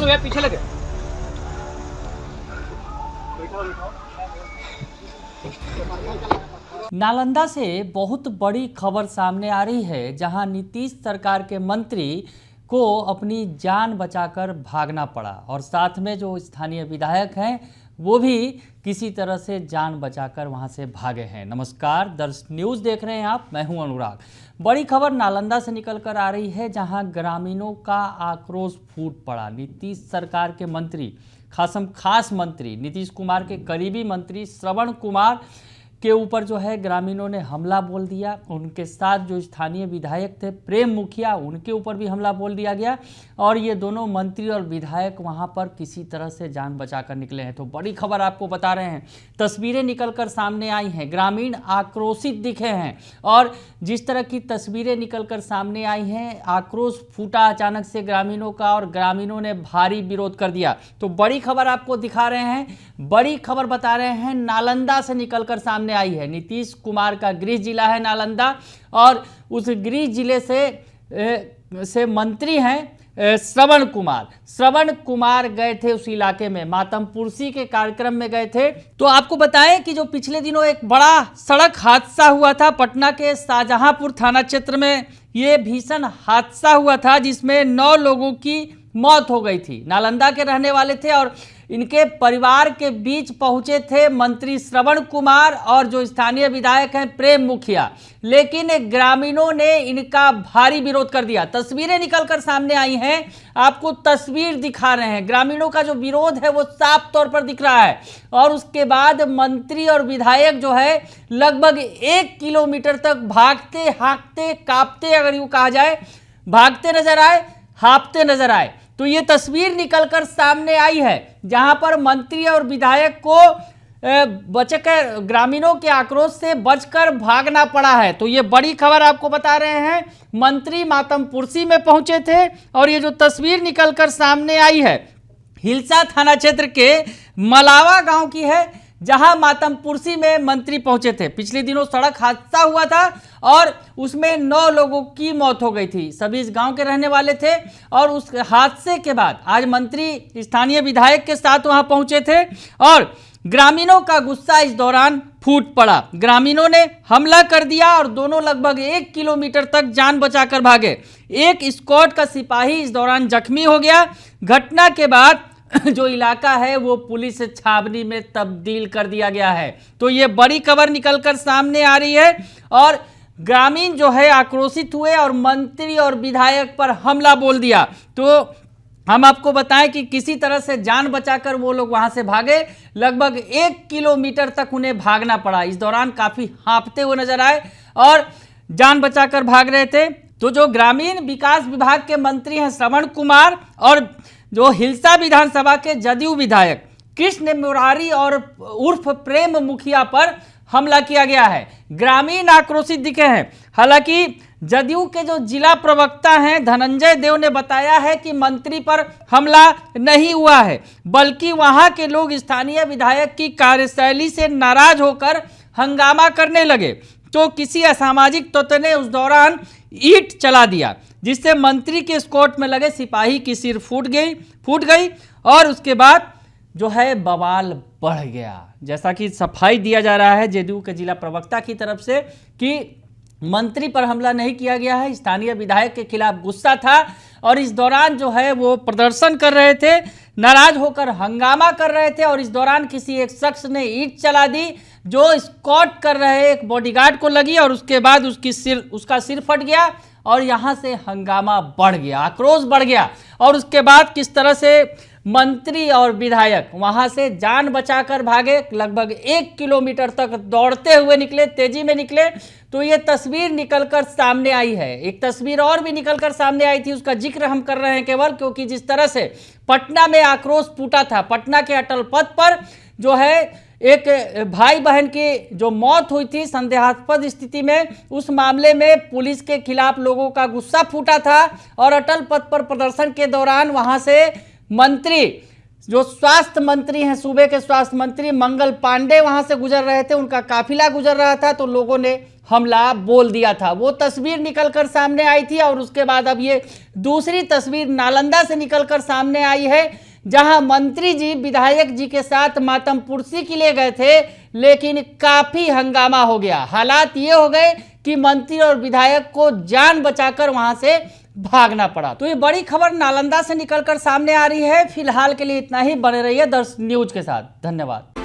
लो यार, पीछे लगे। नालंदा से बहुत बड़ी खबर सामने आ रही है, जहां नीतीश सरकार के मंत्री को अपनी जान बचाकर भागना पड़ा और साथ में जो स्थानीय विधायक हैं वो भी किसी तरह से जान बचाकर वहां से भागे हैं। नमस्कार, दर्श न्यूज़ देख रहे हैं आप, मैं हूं अनुराग। बड़ी खबर नालंदा से निकलकर आ रही है, जहां ग्रामीणों का आक्रोश फूट पड़ा। नीतीश सरकार के मंत्री, खास मंत्री नीतीश कुमार के करीबी मंत्री श्रवण कुमार के ऊपर जो है ग्रामीणों ने हमला बोल दिया। उनके साथ जो स्थानीय विधायक थे प्रेम मुखिया, उनके ऊपर भी हमला बोल दिया गया और ये दोनों मंत्री और विधायक वहां पर किसी तरह से जान बचाकर निकले हैं। तो बड़ी खबर आपको बता रहे हैं, तस्वीरें निकलकर सामने आई हैं, ग्रामीण आक्रोशित दिखे हैं और जिस तरह की तस्वीरें निकलकर सामने आई हैं, आक्रोश फूटा अचानक से ग्रामीणों का और ग्रामीणों ने भारी विरोध कर दिया। तो बड़ी खबर आपको दिखा रहे हैं, बड़ी खबर बता रहे हैं, नालंदा से निकलकर सामने आई है। नीतीश कुमार का गृह जिला है नालंदा और उस गृह जिले से मंत्री हैं श्रवण कुमार गए थे उस इलाके में, मातमपुरसी के कार्यक्रम में गए थे। तो आपको बताएं कि जो पिछले दिनों एक बड़ा सड़क हादसा हुआ था पटना के शाहजहांपुर थाना क्षेत्र में, ये भीषण हादसा हुआ था जिसमें 9 लोगों की मौत हो गई थी। नालंदा के रहने वाले थे और इनके परिवार के बीच पहुंचे थे मंत्री श्रवण कुमार और जो स्थानीय विधायक हैं प्रेम मुखिया, लेकिन ग्रामीणों ने इनका भारी विरोध कर दिया। तस्वीरें निकलकर सामने आई हैं, आपको तस्वीर दिखा रहे हैं। ग्रामीणों का जो विरोध है वो साफ तौर पर दिख रहा है और उसके बाद मंत्री और विधायक जो है लगभग 1 किलोमीटर तक भागते हाँकते कांपते, अगर यूँ कहा जाए, भागते नजर आए, हाँफते नजर आए। तो ये तस्वीर निकलकर सामने आई है जहां पर मंत्री और विधायक को बचकर ग्रामीणों के आक्रोश से बचकर भागना पड़ा है। तो ये बड़ी खबर आपको बता रहे हैं, मंत्री मातमपुरसी में पहुंचे थे और ये जो तस्वीर निकलकर सामने आई है हिलसा थाना क्षेत्र के मलावा गांव की है, जहां मातमपुरसी में मंत्री पहुंचे थे। पिछले दिनों सड़क हादसा हुआ था और उसमें 9 लोगों की मौत हो गई थी, सभी इस गांव के रहने वाले थे और उस हादसे के बाद आज मंत्री स्थानीय विधायक के साथ वहां पहुंचे थे और ग्रामीणों का गुस्सा इस दौरान फूट पड़ा। ग्रामीणों ने हमला कर दिया और दोनों लगभग 1 किलोमीटर तक जान बचाकर भागे। एक स्क्वाड का सिपाही इस दौरान जख्मी हो गया। घटना के बाद जो इलाका है वो पुलिस छावनी में तब्दील कर दिया गया है। तो ये बड़ी खबर निकलकर सामने आ रही है और ग्रामीण जो है आक्रोशित हुए और मंत्री और विधायक पर हमला बोल दिया। तो हम आपको बताएं कि किसी तरह से जान बचाकर वो लोग वहां से भागे, लगभग 1 किलोमीटर तक उन्हें भागना पड़ा। इस दौरान काफी हाँफते हुए नजर आए और जान बचाकर भाग रहे थे। तो जो ग्रामीण विकास विभाग के मंत्री हैं श्रवण कुमार और जो हिलसा विधानसभा के जदयू विधायक कृष्ण मुरारी और उर्फ प्रेम मुखिया पर हमला किया गया है। ग्रामीण आक्रोशित दिखे हैं। हालांकि जदयू के जो जिला प्रवक्ता हैं धनंजय देव ने बताया है कि मंत्री पर हमला नहीं हुआ है, बल्कि वहां के लोग स्थानीय विधायक की कार्यशैली से नाराज होकर हंगामा करने लगे। तो किसी असामाजिक तत्व ने उस दौरान ईंट चला दिया, जिससे मंत्री के स्क्वाड में लगे सिपाही की सिर फूट गई और उसके बाद जो है बवाल बढ़ गया। जैसा कि सफाई दिया जा रहा है जदयू के जिला प्रवक्ता की तरफ से कि मंत्री पर हमला नहीं किया गया है, स्थानीय विधायक के खिलाफ गुस्सा था और इस दौरान जो है वो प्रदर्शन कर रहे थे, नाराज होकर हंगामा कर रहे थे और इस दौरान किसी एक शख्स ने ईंट चला दी जो स्कॉट कर रहे एक बॉडीगार्ड को लगी और उसके बाद उसका सिर फट गया और यहाँ से हंगामा बढ़ गया, आक्रोश बढ़ गया। और उसके बाद किस तरह से मंत्री और विधायक वहां से जान बचाकर भागे, लगभग 1 किलोमीटर तक दौड़ते हुए निकले, तेजी में निकले। तो ये तस्वीर निकलकर सामने आई है। एक तस्वीर और भी निकलकर सामने आई थी, उसका जिक्र हम कर रहे हैं केवल क्योंकि जिस तरह से पटना में आक्रोश फूटा था, पटना के अटल पथ पर जो है एक भाई बहन की जो मौत हुई थी संदेहास्पद स्थिति में, उस मामले में पुलिस के खिलाफ लोगों का गुस्सा फूटा था और अटल पथ पर प्रदर्शन के दौरान वहां से मंत्री, जो स्वास्थ्य मंत्री हैं, सूबे के स्वास्थ्य मंत्री मंगल पांडे वहां से गुजर रहे थे, उनका काफिला गुजर रहा था। तो लोगों ने हमला बोल दिया था। वो तस्वीर निकलकर सामने आई थी और उसके बाद अब ये दूसरी तस्वीर नालंदा से निकलकर सामने आई है, जहां मंत्री जी विधायक जी के साथ मातम पुरसी के लिए गए थे, लेकिन काफी हंगामा हो गया। हालात ये हो गए कि मंत्री और विधायक को जान बचाकर वहां से भागना पड़ा। तो ये बड़ी खबर नालंदा से निकलकर सामने आ रही है। फिलहाल के लिए इतना ही, बने रहिए दर्श न्यूज के साथ। धन्यवाद।